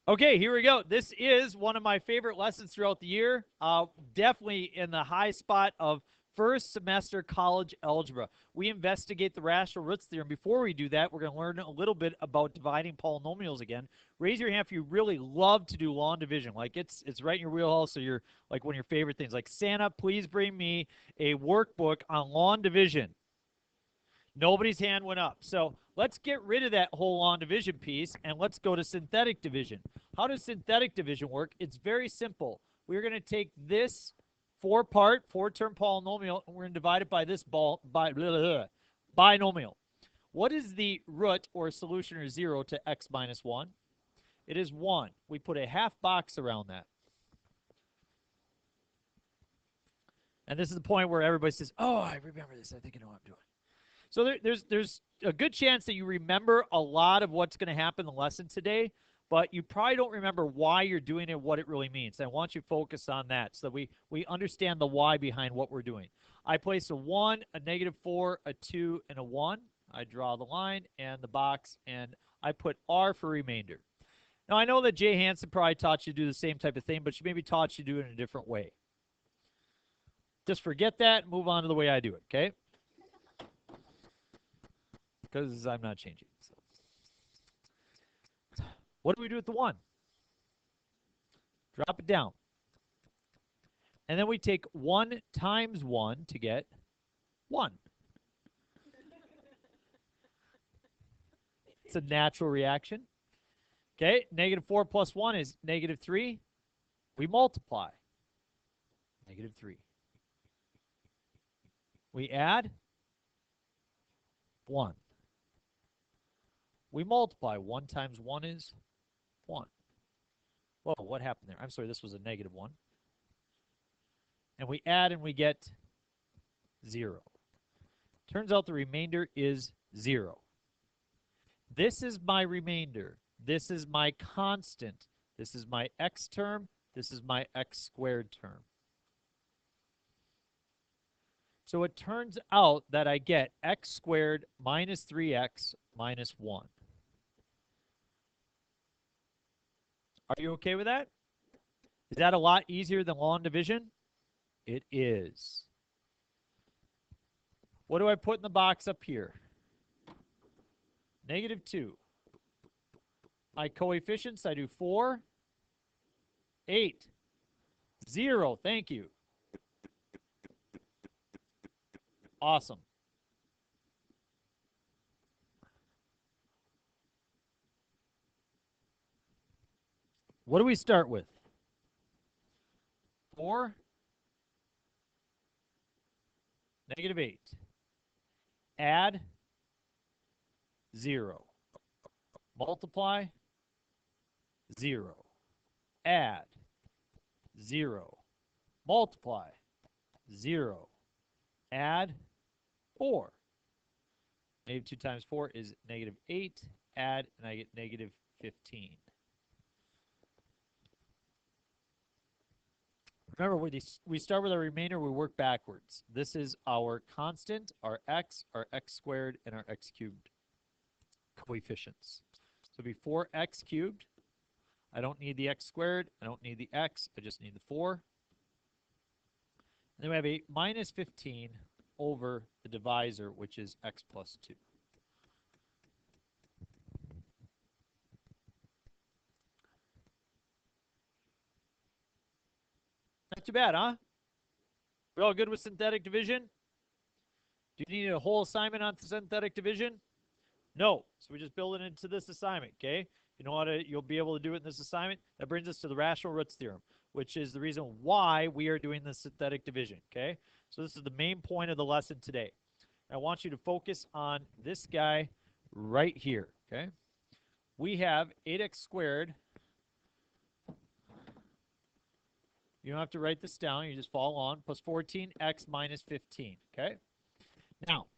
Okay, here we go. This is one of my favorite lessons throughout the year. Definitely in the high spot of first semester college algebra. We investigate the rational roots theorem. Before we do that, we're going to learn a little bit about dividing polynomials again. Raise your hand if you really love to do long division. Like it's right in your wheelhouse, or you're like one of your favorite things. Like, Santa, please bring me a workbook on long division. Nobody's hand went up. So let's get rid of that whole long division piece and let's go to synthetic division. How does synthetic division work? It's very simple. We're going to take this four-term polynomial, and we're going to divide it by this binomial. What is the root or solution or 0 to x minus 1? It is 1. We put a half box around that. And this is the point where everybody says, oh, I remember this. I think I know what I'm doing. So there's a good chance that you remember a lot of what's going to happen in the lesson today, but you probably don't remember why you're doing it, what it really means. I want you to focus on that so that we understand the why behind what we're doing. I place a 1, a -4, a 2, and a 1. I draw the line and the box, and I put R for remainder. Now, I know that Jay Hansen probably taught you to do the same type of thing, but she maybe taught you to do it in a different way. Just forget that and move on to the way I do it, okay? Because I'm not changing. So. What do we do with the 1? Drop it down. And then we take 1 times 1 to get 1. It's a natural reaction. Okay, -4 plus 1 is -3. We multiply. -3. We add 1. We multiply. 1 times 1 is 1. Whoa, what happened there? I'm sorry, this was a -1. And we add and we get 0. Turns out the remainder is 0. This is my remainder. This is my constant. This is my x term. This is my x squared term. So it turns out that I get x squared minus 3x minus 1. Are you okay with that? Is that a lot easier than long division? It is. What do I put in the box up here? -2. My coefficients, I do 4, 8, 0. Thank you. Awesome. What do we start with? 4, -8. Add 0. Multiply 0. Add 0. Multiply 0. Add 4. -2 times 4 is -8. Add, and I get -15. Remember, we start with our remainder, we work backwards. This is our constant, our x squared, and our x cubed coefficients. So before x cubed, I don't need the x squared, I don't need the x, I just need the 4. And then we have a -15 over the divisor, which is x plus 2. Not too bad, huh? We all good with synthetic division? Do you need a whole assignment on synthetic division? No. So we just build it into this assignment, okay? You know how to, you'll be able to do it in this assignment. That brings us to the rational roots theorem, which is the reason why we are doing the synthetic division, okay? So this is the main point of the lesson today. I want you to focus on this guy right here, okay? We have 8x squared. You don't have to write this down. You just follow on. Plus 14x minus 15, okay? Now,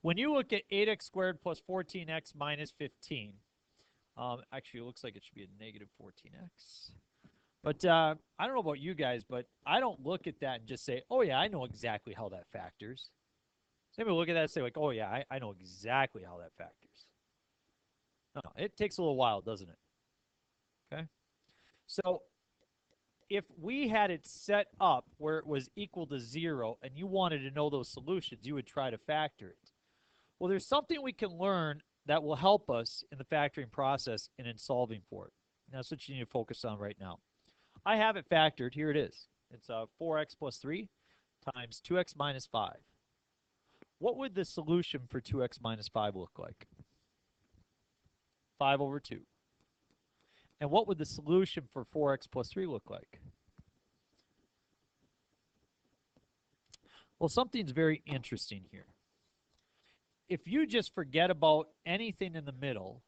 when you look at 8x squared plus 14x minus 15, actually, it looks like it should be a -14x. But I don't know about you guys, but I don't look at that and just say, oh, yeah, I know exactly how that factors. Some people look at that and say, like, oh, yeah, I know exactly how that factors. No, it takes a little while, doesn't it? Okay? So if we had it set up where it was equal to 0 and you wanted to know those solutions, you would try to factor it. Well, there's something we can learn that will help us in the factoring process and in solving for it. And that's what you need to focus on right now. I have it factored. Here it is. It's 4x plus 3 times 2x minus 5. What would the solution for 2x minus 5 look like? 5 over 2. And what would the solution for 4x plus 3 look like? Well, something's very interesting here. If you just forget about anything in the middle,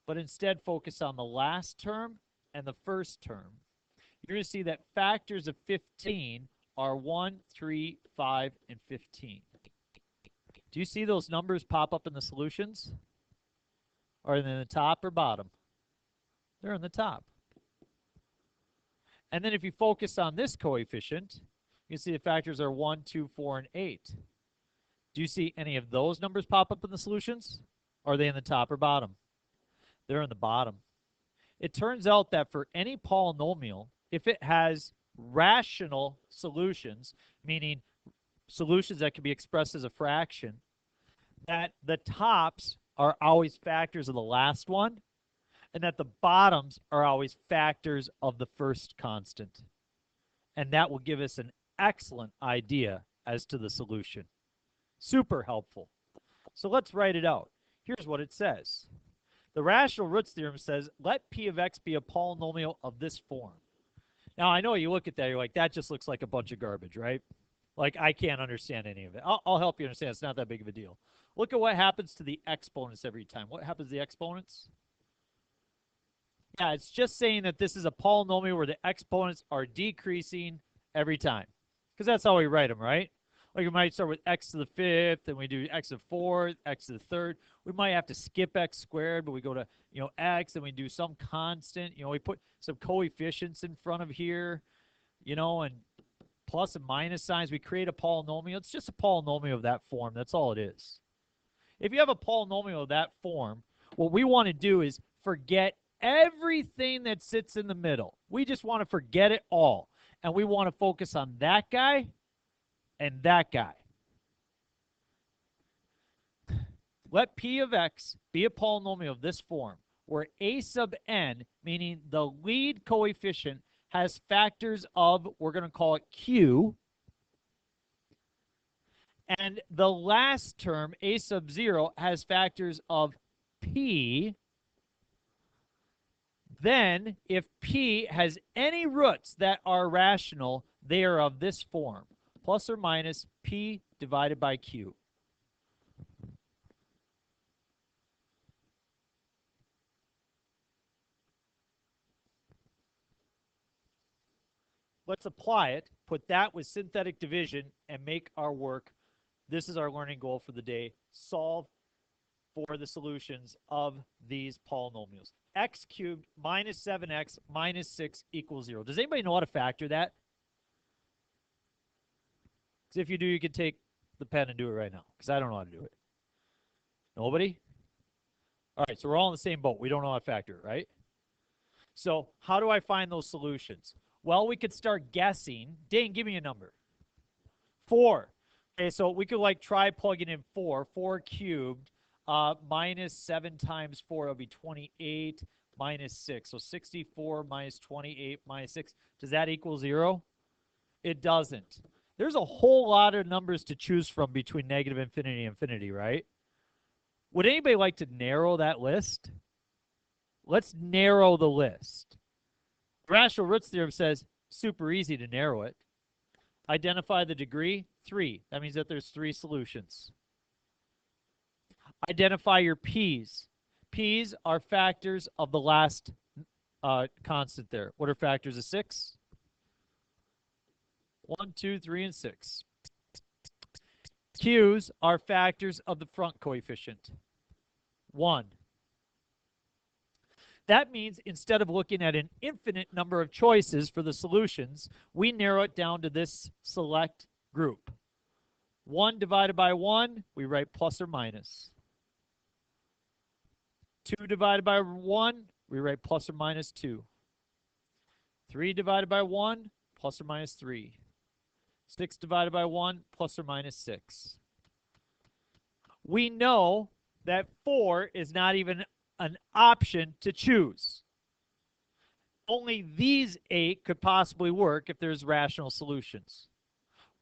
but instead focus on the last term and the first term, you're going to see that factors of 15 are 1, 3, 5, and 15. Do you see those numbers pop up in the solutions? Are they in the top or bottom? They're in the top. And then if you focus on this coefficient, you can see the factors are 1, 2, 4, and 8. Do you see any of those numbers pop up in the solutions? Are they in the top or bottom? They're in the bottom. It turns out that for any polynomial, if it has rational solutions, meaning solutions that can be expressed as a fraction, that the tops are always factors of the last one, and that the bottoms are always factors of the first constant. And that will give us an excellent idea as to the solution. Super helpful. So let's write it out. Here's what it says. The rational roots theorem says, let p of x be a polynomial of this form. Now, I know you look at that, you're like, that just looks like a bunch of garbage, right? Like, I can't understand any of it. I'll help you understand. It's not that big of a deal. Look at what happens to the exponents every time. What happens to the exponents? Yeah, it's just saying that this is a polynomial where the exponents are decreasing every time. Because that's how we write them, right? Like we might start with x to the 5th, and we do x to the 4th, x to the 3rd. We might have to skip x squared, but we go to, x, and we do some constant. We put some coefficients in front of here, and plus and minus signs. We create a polynomial. It's just a polynomial of that form. That's all it is. If you have a polynomial of that form, what we want to do is forget everything that sits in the middle. We just want to forget it all. And we want to focus on that guy and that guy. Let p of x be a polynomial of this form, where a sub n, meaning the lead coefficient, has factors of, we're going to call it q, and the last term, a sub 0, has factors of p. Then, if p has any roots that are rational, they are of this form, plus or minus p divided by q. Let's apply it, put that with synthetic division, and make our work. This is our learning goal for the day. Solve for the solutions of these polynomials. X cubed minus 7x minus 6 equals 0. Does anybody know how to factor that? Because if you do, you can take the pen and do it right now, because I don't know how to do it. Nobody? All right, so we're all in the same boat. We don't know how to factor it, right? So how do I find those solutions? Well, we could start guessing. Dane, give me a number. 4. Okay, so we could try plugging in 4. 4 cubed minus 7 times 4, it'll be 28 minus 6. So 64 minus 28 minus 6. Does that equal 0? It doesn't. There's a whole lot of numbers to choose from between negative infinity and infinity, right? Would anybody like to narrow that list? Let's narrow the list. Rational roots theorem says super easy to narrow it. Identify the degree, 3. That means that there's 3 solutions. Identify your p's. P's are factors of the last constant there. What are factors of 6? 1, 2, 3, and 6. Q's are factors of the front coefficient. 1. That means instead of looking at an infinite number of choices for the solutions, we narrow it down to this select group. 1 divided by 1, we write plus or minus. 2 divided by 1, we write plus or minus 2. 3 divided by 1, plus or minus 3. 6 divided by 1, plus or minus 6. We know that 4 is not even an option to choose. Only these 8 could possibly work if there's rational solutions.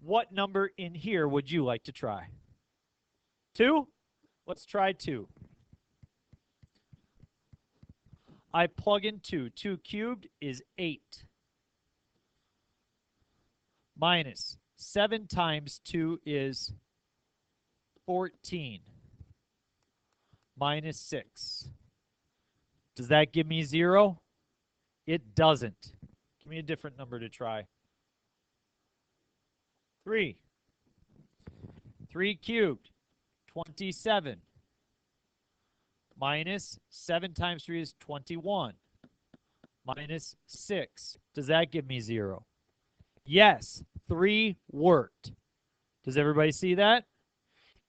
What number in here would you like to try? 2? Let's try 2. I plug in 2. 2 cubed is 8. Minus 7 times 2 is 14. Minus 6. Does that give me 0? It doesn't. Give me a different number to try. 3. 3 cubed, 27. Minus 7 times 3 is 21. Minus 6. Does that give me 0? Yes, 3 worked. Does everybody see that?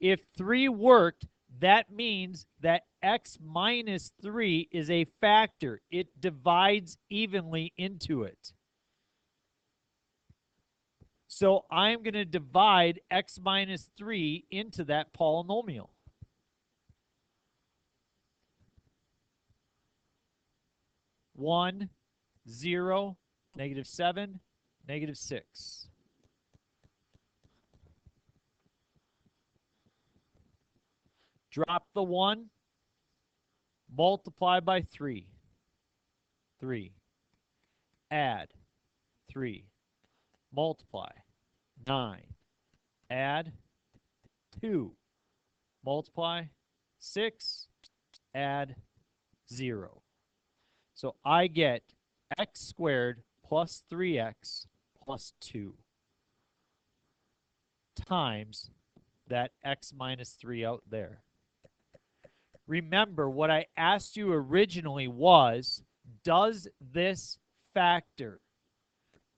If 3 worked, that means that x minus 3 is a factor. It divides evenly into it. So I'm going to divide x minus 3 into that polynomial. 1, 0, negative 7, negative 6. Drop the 1, multiply by 3. 3. Add 3. Multiply 9. Add 2. Multiply 6. Add 0. So I get x squared plus 3x plus 2 times that x minus 3 out there. Remember, what I asked you originally was, does this factor?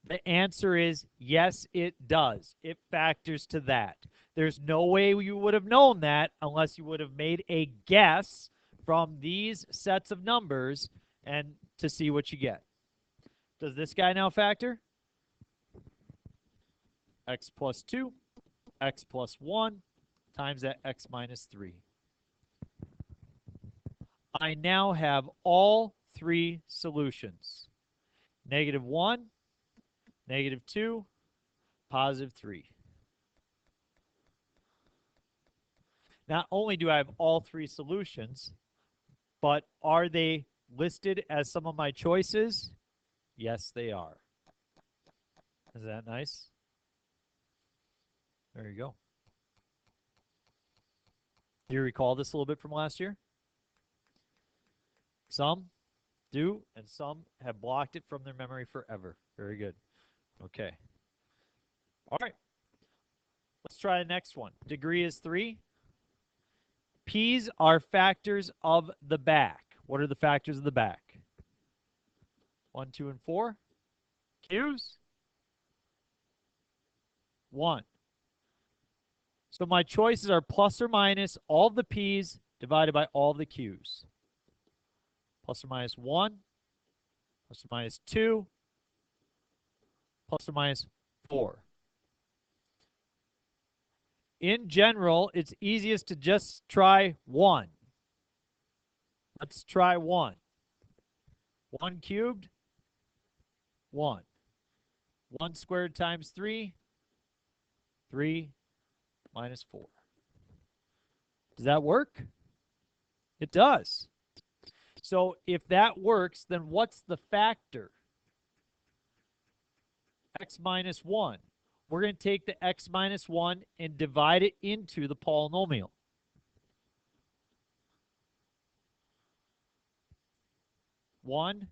The answer is yes, it does. It factors to that. There's no way you would have known that unless you would have made a guess from these sets of numbers and to see what you get. Does this guy now factor? X plus 2, x plus 1 times that x minus 3. I now have all 3 solutions. Negative 1, negative 2, positive 3. Not only do I have all 3 solutions, but are they listed as some of my choices? Yes, they are. Is that nice? There you go. Do you recall this a little bit from last year? Some do, and some have blocked it from their memory forever. Very good. Okay. All right. Let's try the next one. Degree is 3. P's are factors of the back. What are the factors of the back? 1, 2, and 4. Q's? 1. So my choices are plus or minus all the P's divided by all the Q's. Plus or minus 1, plus or minus 2, plus or minus 4. In general, it's easiest to just try 1. Let's try 1. 1 cubed, 1. 1 squared times 3, 3 minus 4. Does that work? It does. So if that works, then what's the factor? X minus 1. We're going to take the x minus 1 and divide it into the polynomial. One,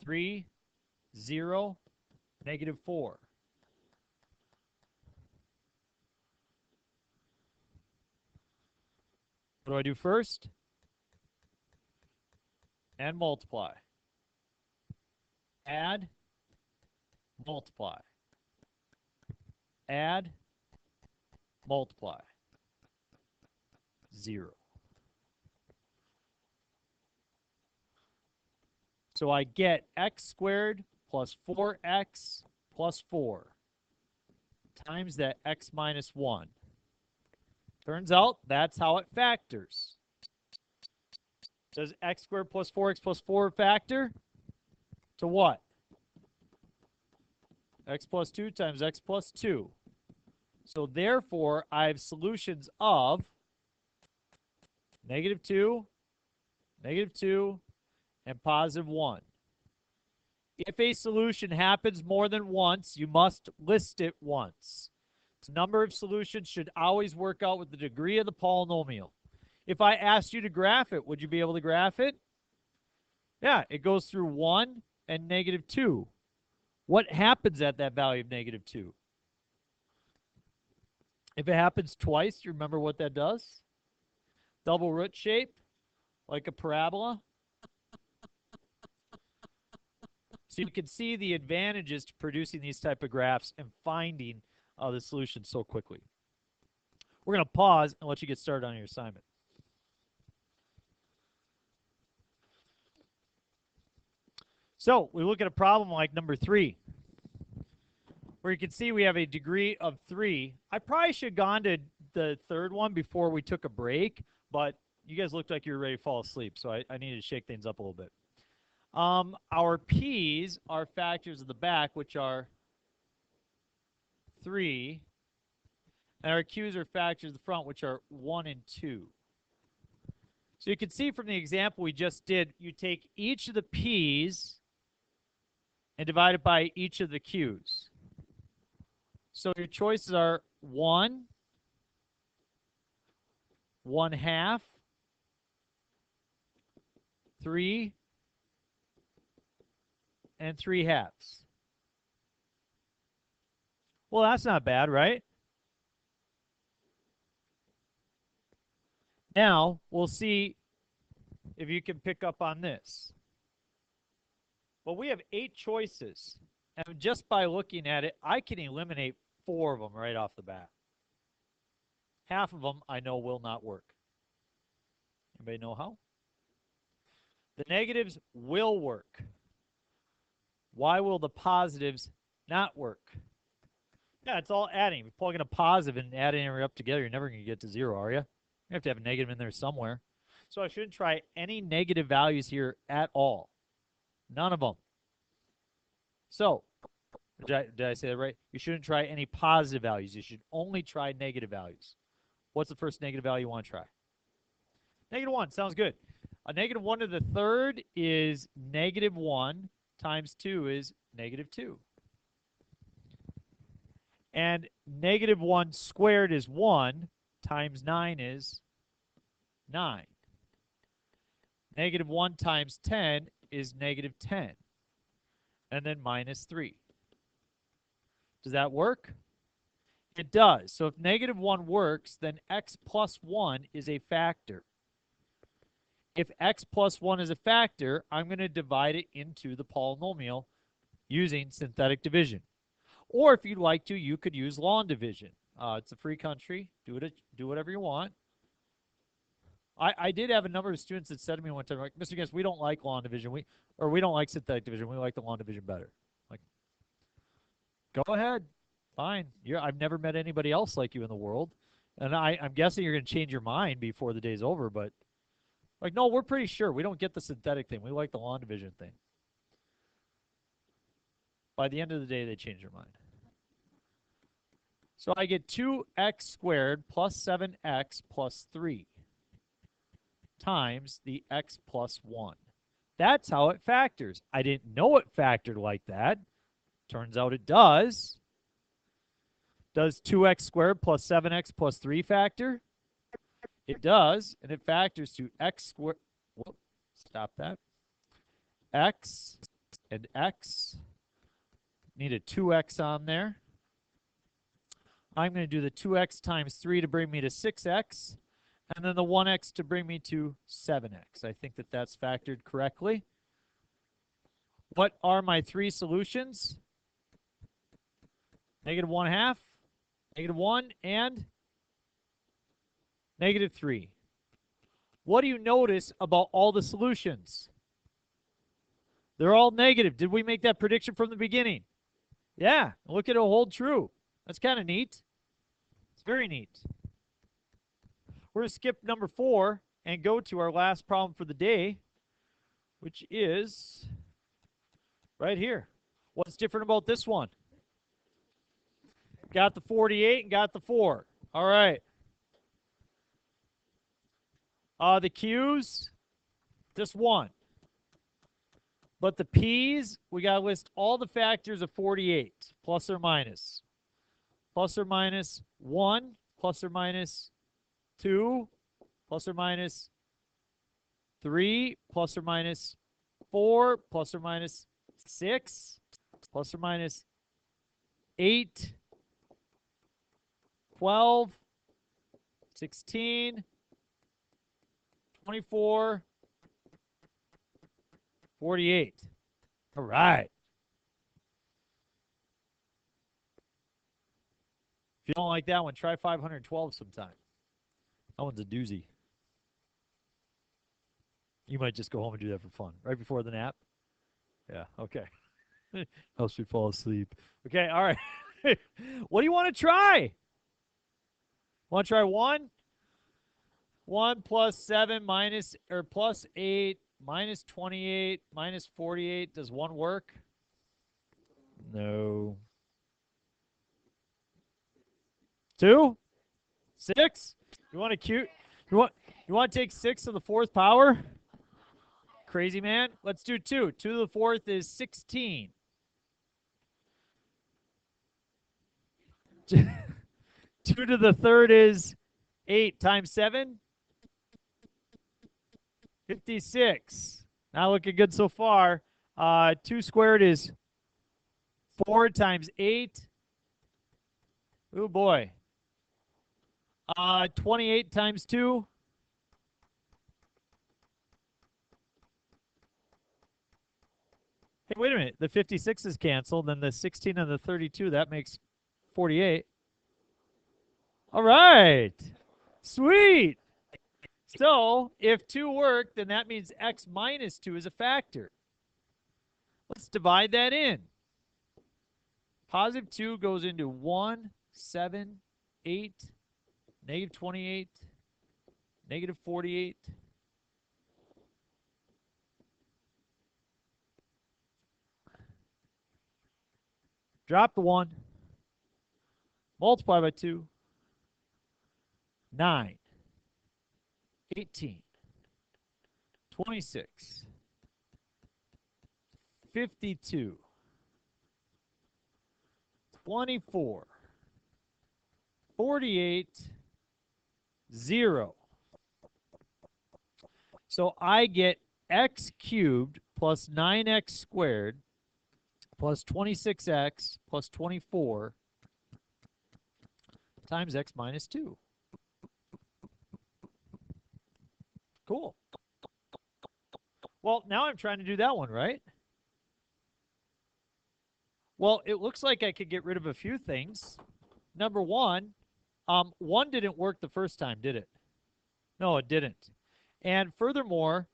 3, 0, negative 4. What do I do first? And multiply. Add, multiply. Add, multiply. 0. So I get x squared plus 4x plus 4 times that x minus 1. Turns out that's how it factors. Does x squared plus 4x plus 4 factor? To what? X plus 2 times x plus 2. So therefore, I have solutions of -2, -2, and +1. If a solution happens more than once, you must list it once. The number of solutions should always work out with the degree of the polynomial. If I asked you to graph it, would you be able to graph it? Yeah, it goes through 1 and -2. What happens at that value of -2? If it happens twice, do you remember what that does? Double root shape, like a parabola. So you can see the advantages to producing these type of graphs and finding the solution so quickly. We're going to pause and let you get started on your assignment. So we look at a problem like number 3, where you can see we have a degree of 3. I probably should have gone to the third one before we took a break, but you guys looked like you were ready to fall asleep, so I needed to shake things up a little bit. Our p's are factors of the back, which are 3, and our q's are factors of the front, which are 1 and 2. So you can see from the example we just did, you take each of the p's and divide it by each of the q's. So your choices are 1, 1/2, 3, and 3/2. Well, that's not bad, right? Now, we'll see if you can pick up on this. Well, we have 8 choices, and just by looking at it, I can eliminate 4 of them right off the bat. Half of them I know will not work. Anybody know how? The negatives will work. Why will the positives not work? Yeah, it's all adding. If you plug in a positive and adding it up together, you're never going to get to 0, are you? You have to have a negative in there somewhere. So I shouldn't try any negative values here at all. None of them. So, did I say that right? You shouldn't try any positive values. You should only try negative values. What's the first negative value you want to try? -1. Sounds good. A -1 to the third is -1 times 2 is -2. And -1 squared is 1 times 9 is 9. -1 times 10 is -10. And then -3. Does that work? It does. So if -1 works, then x plus 1 is a factor. If x plus 1 is a factor, I'm going to divide it into the polynomial using synthetic division. Or if you'd like to, you could use long division. It's a free country. Do whatever you want. I did have a number of students that said to me one time, like, Mr. Guest, we don't like long division. We don't like synthetic division. We like the long division better. Like, go ahead. Fine. I've never met anybody else like you in the world. And I'm guessing you're going to change your mind before the day's over, but like, no, we're pretty sure. We don't get the synthetic thing. We like the long division thing. By the end of the day, they change their mind. So I get 2x squared plus 7x plus 3 times the x plus 1. That's how it factors. I didn't know it factored like that. Turns out it does. Does 2x squared plus 7x plus 3 factor? It does, and it factors to x squared. Whoop, stop that. X and x. Need a 2x on there. I'm going to do the 2x times 3 to bring me to 6x, and then the 1x to bring me to 7x. I think that that's factored correctly. What are my 3 solutions? -1/2, -1, and -3. What do you notice about all the solutions? They're all negative. Did we make that prediction from the beginning? Yeah, look at it hold true. That's kind of neat. It's very neat. We're going to skip number 4 and go to our last problem for the day, which is right here. What's different about this one? Got the 48 and got the 4. All right. The Q's, just 1. But the P's, we got to list all the factors of 48, plus or minus. Plus or minus 1, plus or minus 2, plus or minus 3, plus or minus 4, plus or minus 6, plus or minus 8, 12, 16, 24, 48. All right. If you don't like that one, try 512 sometime. That one's a doozy. You might just go home and do that for fun. Right before the nap? Yeah, okay. Helps me fall asleep. Okay, all right. What do you want to try? Want to try 1? 1 plus 7 minus, or plus 8 minus 28 minus 48. Does 1 work? No. 2? 6? You want to cute? You want to take 6 to the 4th power? Crazy man. Let's do 2. 2 to the 4th is 16. 2 to the 3rd is 8 times 7. 56. Not looking good so far. 2 squared is 4 times 8. Oh boy. 28 times 2. Hey, wait a minute. The 56 is canceled, then the 16 and the 32, that makes 48. All right. Sweet. So if 2 work, then that means x minus 2 is a factor. Let's divide that in. Positive 2 goes into 1, 7, 8, negative 28, negative 48. Drop the 1. Multiply by 2. 9, 18, 26, 52, 24, 48, 0. So I get x cubed plus 9x squared plus 26x plus 24 times x minus 2. Cool. Well, now I'm trying to do that one, right? Well, it looks like I could get rid of a few things. Number 1, 1 didn't work the first time, did it? No, it didn't. And furthermore,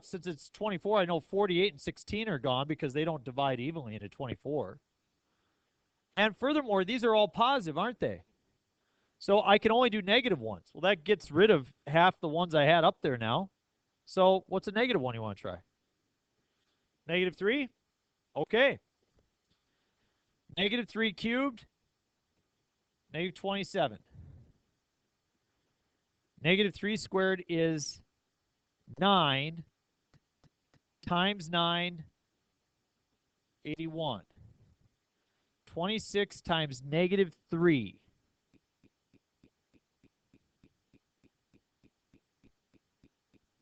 since it's 24, I know 48 and 16 are gone because they don't divide evenly into 24. And furthermore, these are all positive, aren't they? So I can only do negative ones. Well, that gets rid of half the ones I had up there now. So what's a negative one you want to try? Negative 3? Okay. Negative 3 cubed, negative 27. Negative 3 squared is 9 times 9, 81. 26 times negative 3.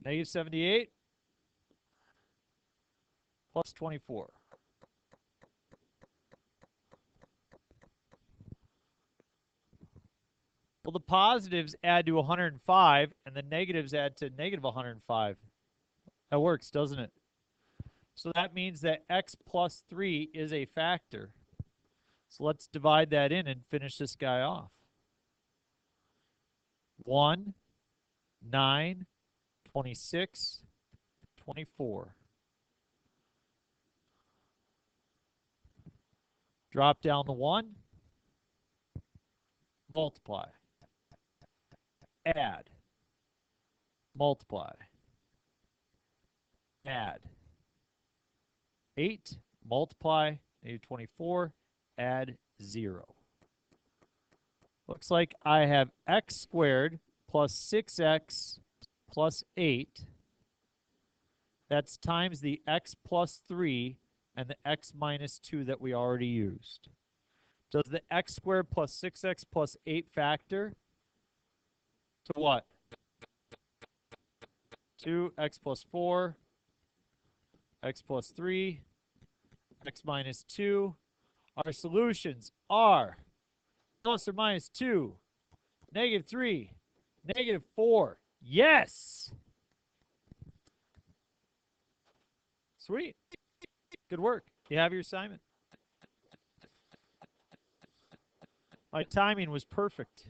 Negative 78 plus 24. Well, the positives add to 105, and the negatives add to negative 105. That works, doesn't it? So that means that x plus 3 is a factor. So let's divide that in and finish this guy off. 1, 9, 26, 24. Drop down the 1. Multiply. Add. Multiply. Add. 8. Multiply. Negative 24. Add 0. Looks like I have x squared plus 6x plus 8. That's times the x plus 3 and the x minus 2 that we already used. Does the x squared plus 6x plus 8 factor to what? 2x plus 4, x plus 3, x minus 2. Our solutions are plus or minus 2, negative 3, negative 4. Yes! Sweet. Good work. You have your assignment. My timing was perfect.